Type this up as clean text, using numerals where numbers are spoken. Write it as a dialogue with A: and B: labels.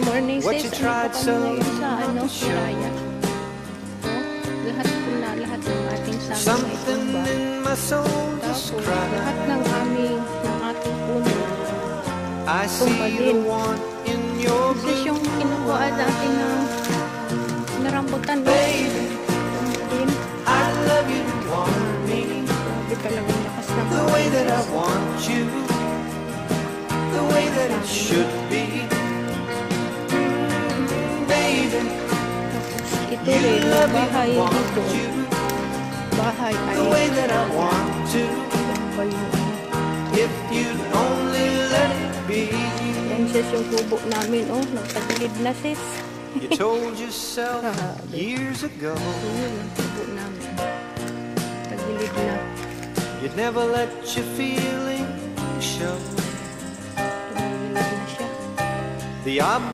A: morning,
B: what
A: sis.
B: you tried
A: Ano
B: so
A: po kami ngayon sa
B: hard to show.
A: Raya. Lahat po na, lahat ng ating sangay ay
B: Something
A: tumba.
B: in my soul just
A: Tapos,
B: cried.
A: lahat ng ating puno,
B: I
A: tumba
B: see the
A: din.
B: want in your
A: Sis,
B: blue
A: yung kinukuha natin ng narambutan, no?
B: baby.
A: Tumba din.
B: I love you, want me
A: Grabe talagang lakas ng
B: the way that I want you, the way that it should be, baby.
A: Ito
B: You
A: rin,
B: love me,
A: bahay
B: want
A: dito.
B: you
A: Bahay ay
B: the way that I want to.
A: tumba yun.
B: If you'd only let it be.
A: Yan sis yung kubo namin, oh. Nagtagilid na sis.
B: You told yourself years ago
A: Yun yung kubo namin. Tagilid na.
B: you'd never let your feelings show.
A: Tagilid na siya.
B: The